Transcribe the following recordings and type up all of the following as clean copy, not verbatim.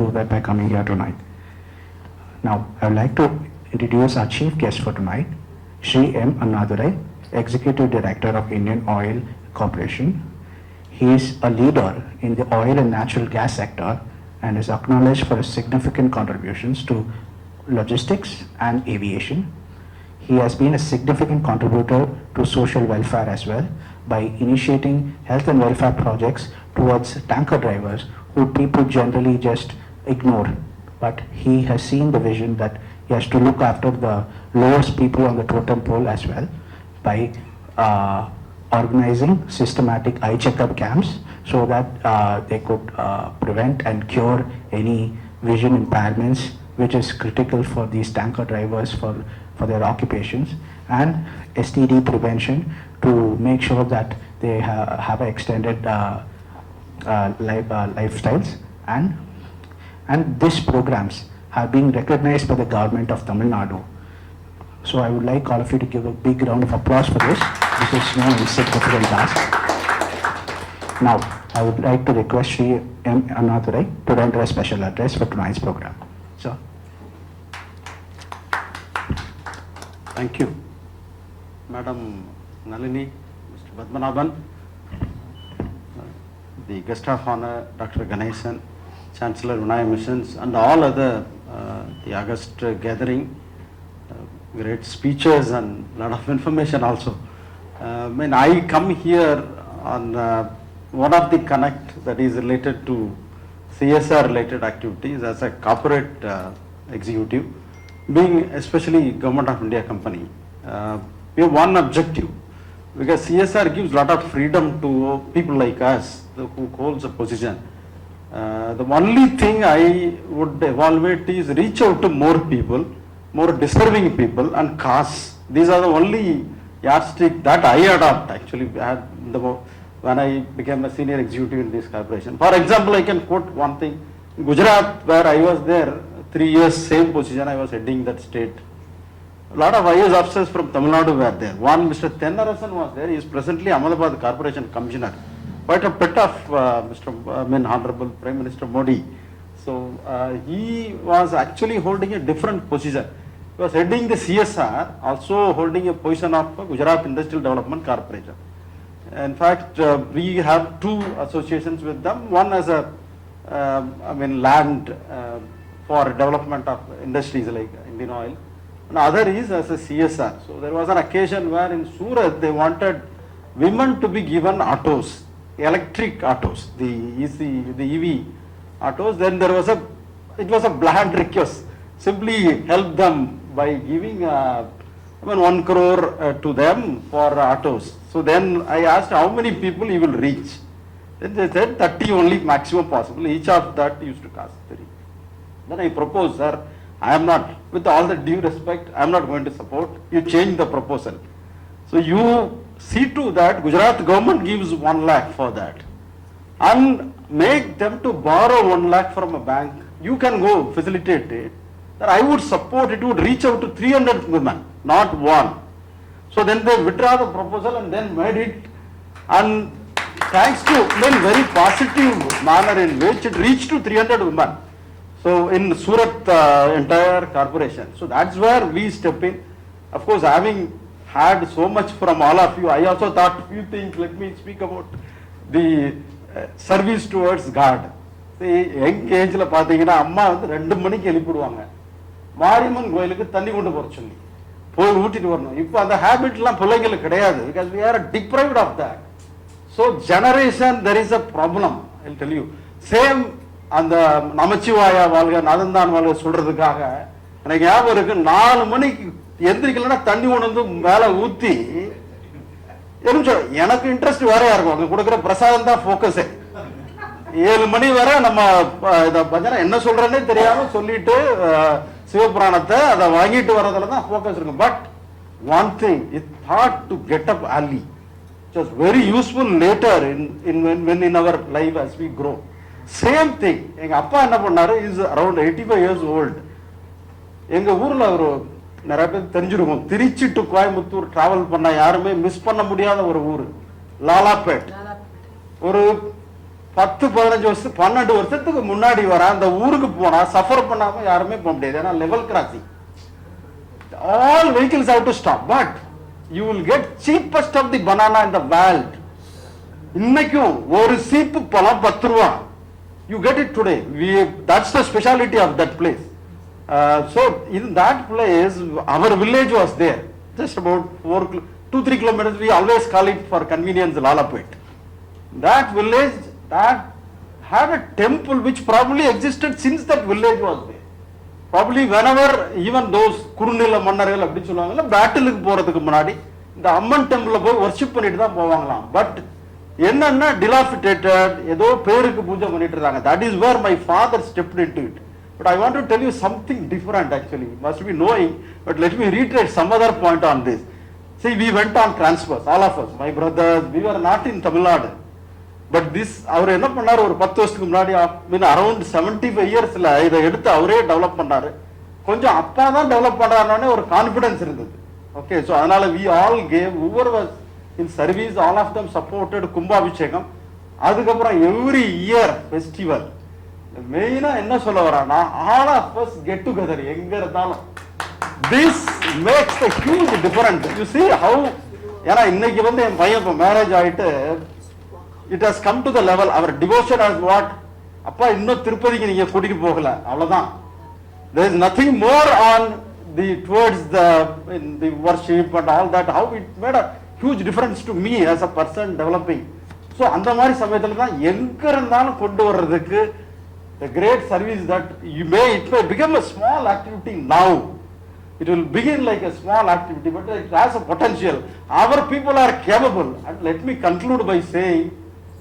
prove that by coming here tonight. Now, I would like to introduce our chief guest for tonight, Shri M. Annadurai, Executive Director of Indian Oil Corporation. He is a leader in the oil and natural gas sector and is acknowledged for his significant contributions to logistics and aviation. He has been a significant contributor to social welfare as well by initiating health and welfare projects towards tanker drivers who people generally just ignore. But he has seen the vision that he has to look after the lowest people on the totem pole as well by organizing systematic eye checkup camps so that they could prevent and cure any vision impairments which is critical for these tanker drivers for their occupations, and STD prevention to make sure that they have extended lifestyles, and these programs have been recognized by the government of Tamil Nadu. So I would like all of you to give a big round of applause for this. This is no insignificant task. Now, I would like to request Shri M. Annadurai to render a special address for tonight's program. Sir. Thank you, Madam Nalini, Mr. Padmanabhan, the guest of honor, Dr. Ganesan, Chancellor Vinaya Missions, and all other the August gathering. Great speeches and a lot of information also. When I come here on one of the connect that is related to CSR related activities as a corporate executive, being especially Government of India company, we have one objective, because CSR gives a lot of freedom to people like us who holds a position. The only thing I would evaluate is reach out to more people, more deserving people, and cause. These are the only yardstick that I adopt actually when I became a senior executive in this corporation. For example, I can quote one thing. In Gujarat, where I was there 3 years, same position, I was heading that state. A lot of IAS officers from Tamil Nadu were there. One, Mr. Tennarasan was there. He is presently Ahmedabad Corporation Commissioner. Quite a pet of Honorable Prime Minister Modi. So he was actually holding a different position. He was heading the CSR, also holding a position of Gujarat Industrial Development Corporation. In fact, we have two associations with them. One as a land for development of industries like Indian Oil. And other is as a CSR. So there was an occasion where in Surat they wanted women to be given autos, electric autos, the EV autos. Then it was a bland request. Simply help them by giving 1 crore to them for autos. So then I asked how many people he will reach. Then they said 30 only maximum possible. Each of that used to cost 3. Then I proposed, sir, I am not, with all the due respect, I am not going to support. You change the proposal. So you see to that Gujarat government gives 1 lakh for that. And make them to borrow 1 lakh from a bank. You can go facilitate it. That I would support, it would reach out to 300 women, not 1. So then they withdraw the proposal and then made it, and thanks to very positive manner in which it reached to 300 women. So in Surat entire corporation. So that's where we step in. Of course, having had so much from all of you, I also thought a few things. Let me speak about the service towards God. See, young age la pathina amma 2 மணிக்கு எழுப்பிடுவாங்க. மாரியம்மன் கோயிலுக்கு தண்ணி கொண்டு போற சொல்லி போய் ஊட்டிட்டு வரணும். இப்போ அந்த ஹேபிட்லாம் பிள்ளைங்களுக்கு கிடையாது. Because we are deprived of that. So generation, there is a problem. I'll tell you. Same அந்த நமச்சிவாயா வாழ்க நதந்தான் வாழ்க சொல்றதுக்காக எனக்கு ஞாபகம் இருக்கு. 4 மணிக்கு எந்திரிக்கலன்னா தண்ணி கொண்டு வந்து மேல ஊத்தி எனக்கு இன்ட்ரெஸ்ட் வேறையா இருக்கும். அங்க கொடுக்குற பிரசாதம் தான் ஃபோக்கஸே. 7 மணி வரை நம்ம பஜனை என்ன சொல்றேன்னே தெரியாம சொல்லிட்டு சிவபுராணத்தை அதை வாங்கிட்டு வர்றதுல தான் ஃபோக்கஸ் இருக்கும். But one thing, it thought to get up early. It was very useful later when in our life as we grow. Same thing. எங்க அப்பா என்ன பண்ணாரு, is around 85 years old. எங்க ஊர்ல ஒரு நிறைய பேர் தெரிஞ்சிருக்கும், திருச்சி டு கோயம்புத்தூர் டிராவல் பண்ண யாருமே மிஸ் பண்ண முடியாத ஒரு ஊர் லாலாப்பேட். ஒரு 10-15 வருஷம் 12 வருஷத்துக்கு முன்னாடி வர அந்த ஊருக்கு போனா சஃபர் பண்ணாம யாருமே போக முடியாது. ஏன்னா level crossing, all vehicles have to stop, but you will get cheapest of the banana in the world. இன்னைக்கும் ஒரு சீப்பு பழம் 10 ரூபா. You get it today. That's the speciality of that place. So in that place, our village was there, just about 2-3 kilometers. We always call it for convenience Lalapet. That village that had a temple which probably existed since that village was there. Probably whenever even those Kurunila மன்னர்கள் அப்படி சொல்லுவாங்கல்ல, பேட்டிலுக்கு போறதுக்கு முன்னாடி இந்த அம்மன் டெம்பிள்ல போய் worship பண்ணிட்டு தான் போவாங்களாம். But என்னன்னா dilapidated, ஏதோ பேருக்கு பூஜை பண்ணிட்டு இருந்தாங்க. That is where my father stepped into it. But I want to tell you something different actually. You must be knowing, but let me reiterate some other point on this. See, we went on transfers, all of us, my brothers, we were not in Tamil Nadu. But this, அவர் என்ன பண்ணாரு, ஒரு 10 வருஷத்துக்கு முன்னாடி around 75 இயர்ஸ்ல இதை எடுத்து அவரே develop பண்ணாரு. கொஞ்சம் அப்பா தான் டெவலப் பண்றாருன்னு ஒரு கான்பிடன்ஸ் இருந்தது. ஓகே, ஸோ அதனால we all gave, whoever was in service, all of them supported கும்பாபிஷேகம். அதுக்கப்புறம் எவ்ரி இயர் ஃபெஸ்டிவல். மெயினா என்ன சொல்ல வரானா, all of us get together எங்க இருந்தாலும். This makes a huge difference. You see how, ஏன்னா இன்னைக்கு வந்து என் பையன் இப்போ மேரேஜ் ஆயிட்டு, it has come to the level, our devotion as what, அப்பா இன்னும் திருப்பதிக்கு நீங்க கூட்டிட்டு போகல, அவ்வளவுதான். There is nothing more on the towards the worship and all that, how it made a huge difference to me as a person developing. So அந்த மாதிரி சமயத்துல தான் எங்க இருந்தாலும் கொண்டு வர்றதுக்கு the great service that it may become a small activity now. It will begin like a small activity, but it has a potential. Our people are capable. And let me conclude by saying,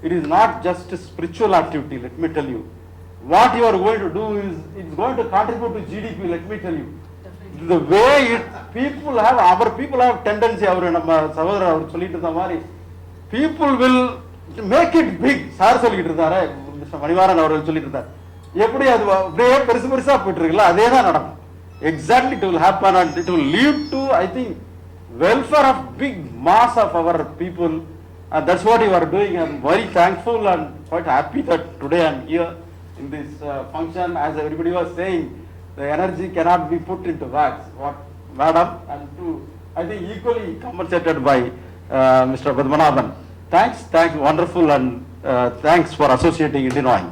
it is not just a spiritual activity, let me tell you. What you are going to do is, it's going to contribute to GDP, let me tell you. The way our people have tendency, people will make it big. Sir சொல்லிட்டு இருந்தாரே, mister மணிவாரன் அவர்கள் சொல்லிட்டு இருந்தார், எப்படி அது அப்படியே பெருசு பெருசா போயிட்டு இருக்குல்ல, அதே தான் நடக்கும். Exactly, it will happen and it will lead to, I think, welfare of big mass of our people. And that's what you are doing. I'm very thankful and quite happy that today I'm here in this function. As everybody was saying, the energy cannot be put into words. What madam, and I think equally compensated by Mr. Padmanabhan. Thanks, wonderful, and thanks for associating Indian Oil.